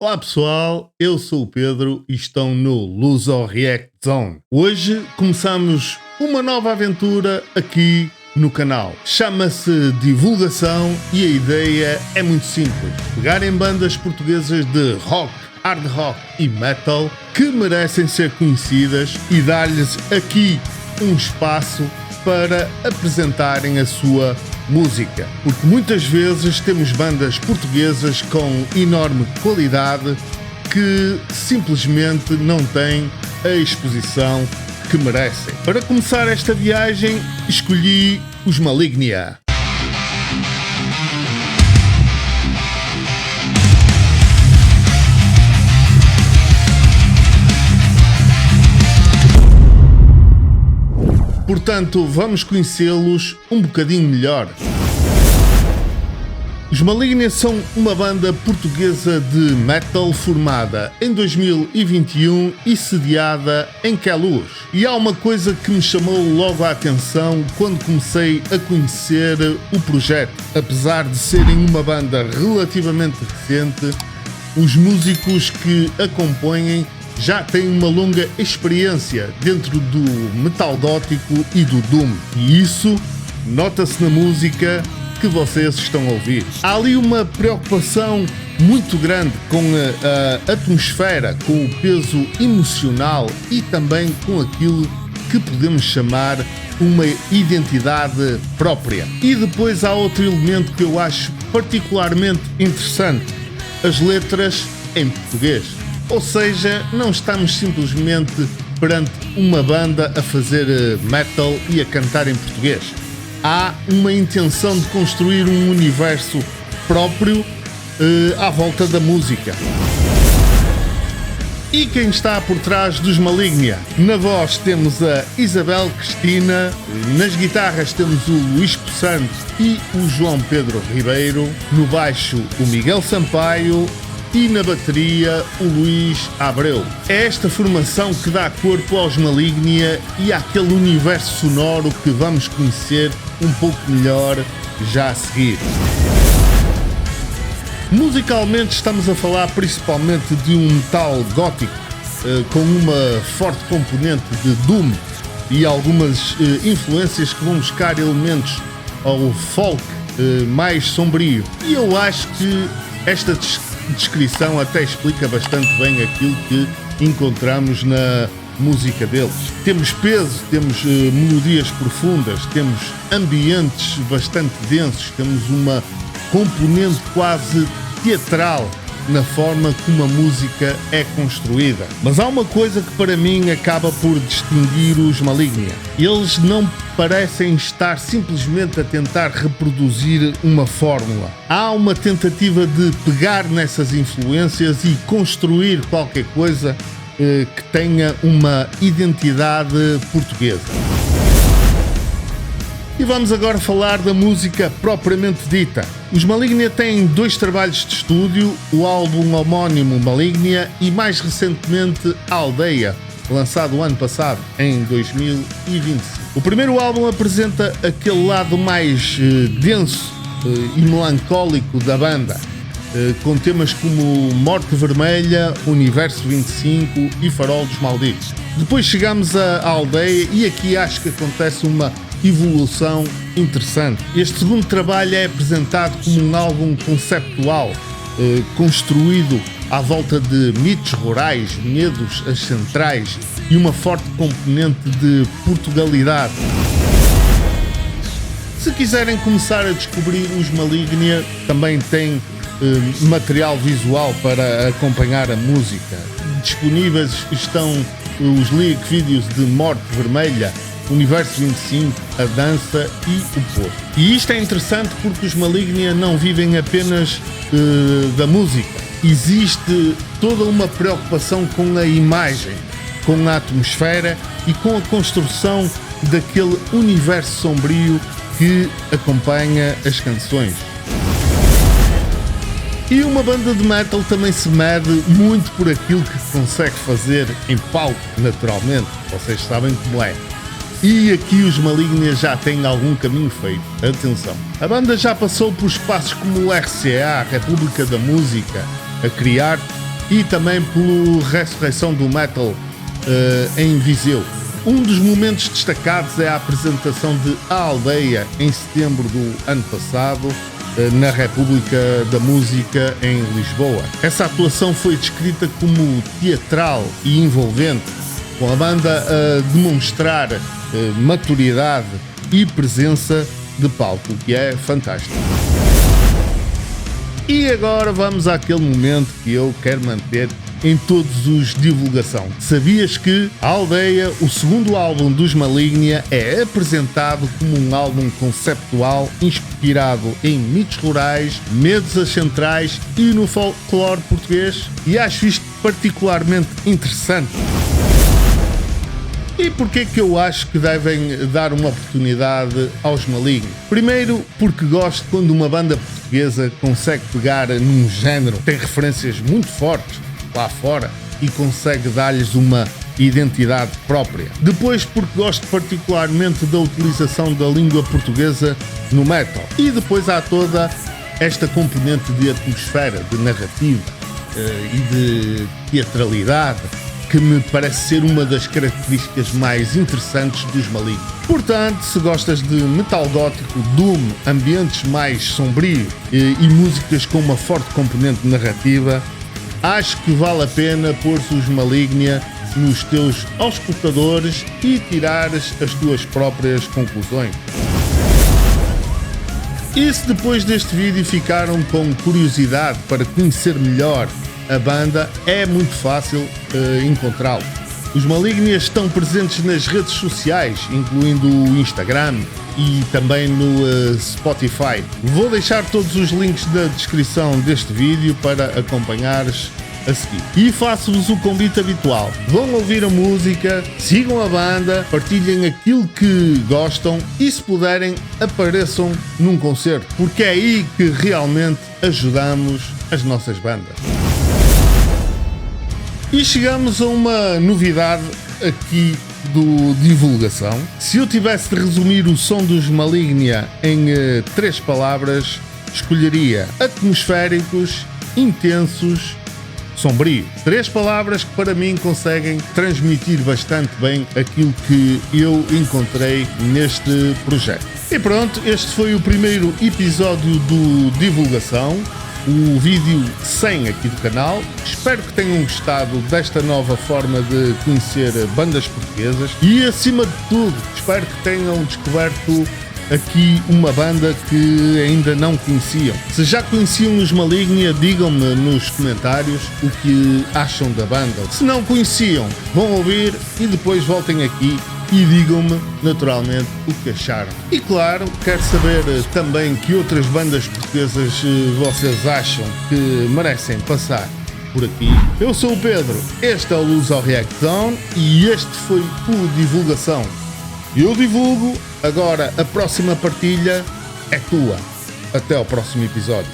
Olá pessoal, eu sou o Pedro e estão no Luso React Zone. Hoje começamos uma nova aventura aqui no canal. Chama-se Divulgação e a ideia é muito simples. Pegarem bandas portuguesas de rock, hard rock e metal que merecem ser conhecidas e dar-lhes aqui um espaço para apresentarem a sua música, porque muitas vezes temos bandas portuguesas com enorme qualidade que simplesmente não têm a exposição que merecem. Para começar esta viagem, escolhi os Malignia. Portanto, vamos conhecê-los um bocadinho melhor. Os Malignia são uma banda portuguesa de metal formada em 2021 e sediada em Queluz. E há uma coisa que me chamou logo a atenção quando comecei a conhecer o projeto. Apesar de serem uma banda relativamente recente, os músicos que a compõem já têm uma longa experiência dentro do metal gótico e do doom. E isso nota-se na música que vocês estão a ouvir. Há ali uma preocupação muito grande com a atmosfera, com o peso emocional e também com aquilo que podemos chamar uma identidade própria. E depois há outro elemento que eu acho particularmente interessante: as letras em português. Ou seja, não estamos simplesmente perante uma banda a fazer metal e a cantar em português. Há uma intenção de construir um universo próprio à volta da música. E quem está por trás dos Malignia? Na voz temos a Isabel Cristina, nas guitarras temos o Luís Poçante e o João Pedro Ribeiro, no baixo o Miguel Sampaio e na bateria o Luís Abreu. É esta formação que dá corpo aos Malignia e àquele universo sonoro que vamos conhecer um pouco melhor já a seguir. Musicalmente estamos a falar principalmente de um metal gótico com uma forte componente de doom e algumas influências que vão buscar elementos ao folk mais sombrio. E eu acho que esta descrição até explica bastante bem aquilo que encontramos na música deles. Temos peso, temos melodias profundas, temos ambientes bastante densos, temos uma componente quase teatral na forma como a música é construída. Mas há uma coisa que para mim acaba por distinguir os Malignia. Eles não parecem estar simplesmente a tentar reproduzir uma fórmula. Há uma tentativa de pegar nessas influências e construir qualquer coisa que tenha uma identidade portuguesa. E vamos agora falar da música propriamente dita. Os Malignia têm 2 trabalhos de estúdio, o álbum homónimo Malignia e mais recentemente A Aldeia, lançado o ano passado, em 2025. O primeiro álbum apresenta aquele lado mais denso e melancólico da banda, com temas como Morte Vermelha, Universo 25 e Farol dos Malditos. Depois chegamos à Aldeia e aqui acho que acontece uma evolução interessante. Este segundo trabalho é apresentado como um álbum conceptual, construído à volta de mitos rurais, medos ancestrais e uma forte componente de Portugalidade. Se quiserem começar a descobrir os Malignia, também tem material visual para acompanhar a música. Disponíveis estão os lyric vídeos de Morte Vermelha, Universo 25, A Dança e O Poço. E isto é interessante porque os Malignia não vivem apenas da música. Existe toda uma preocupação com a imagem, com a atmosfera e com a construção daquele universo sombrio que acompanha as canções. E uma banda de metal também se mede muito por aquilo que consegue fazer em palco, naturalmente. Vocês sabem como é. E aqui os Malignia já têm algum caminho feito. Atenção. A banda já passou por espaços como o RCA, República da Música, a Criar, e também pela ressurreição do metal em Viseu. Um dos momentos destacados é a apresentação de A Aldeia em setembro do ano passado na República da Música em Lisboa. Essa atuação foi descrita como teatral e envolvente, com a banda a demonstrar maturidade e presença de palco, que é fantástico. E agora vamos àquele momento que eu quero manter em todos os divulgação. Sabias que A Aldeia, o segundo álbum dos Malignia, é apresentado como um álbum conceptual inspirado em mitos rurais, medos ancestrais e no folclore português? E acho isto particularmente interessante. E porquê que eu acho que devem dar uma oportunidade aos Malignia? Primeiro, porque gosto quando uma banda portuguesa consegue pegar num género, tem referências muito fortes lá fora e consegue dar-lhes uma identidade própria. Depois, porque gosto particularmente da utilização da língua portuguesa no metal. E depois há toda esta componente de atmosfera, de narrativa e de teatralidade, que me parece ser uma das características mais interessantes dos Malignia. Portanto, se gostas de metal gótico, doom, ambientes mais sombrios e músicas com uma forte componente narrativa, acho que vale a pena pôr os Malignia nos teus auscultadores e tirares as tuas próprias conclusões. E se depois deste vídeo ficaram com curiosidade para conhecer melhor a banda, é muito fácil encontrá-lo. Os Malignia estão presentes nas redes sociais, incluindo o Instagram e também no Spotify. Vou deixar todos os links na descrição deste vídeo para acompanhares a seguir. E faço-vos o convite habitual. Vão ouvir a música, sigam a banda, partilhem aquilo que gostam e, se puderem, apareçam num concerto, porque é aí que realmente ajudamos as nossas bandas. E chegamos a uma novidade aqui do divulgação. Se eu tivesse de resumir o som dos Malignia em 3 palavras, escolheria atmosféricos, intensos, sombrio. 3 palavras que para mim conseguem transmitir bastante bem aquilo que eu encontrei neste projeto. E pronto, este foi o primeiro episódio do Divulgação. O vídeo 100 aqui do canal. Espero que tenham gostado desta nova forma de conhecer bandas portuguesas e, acima de tudo, espero que tenham descoberto aqui uma banda que ainda não conheciam. Se já conheciam os Malignia, digam-me nos comentários o que acham da banda. Se não conheciam, vão ouvir e depois voltem aqui e digam-me, naturalmente, o que acharam. E claro, quero saber também que outras bandas portuguesas vocês acham que merecem passar por aqui. Eu sou o Pedro, este é o Luz ao React Zone e este foi o Divulgação. Eu divulgo, agora a próxima partilha é tua. Até ao próximo episódio.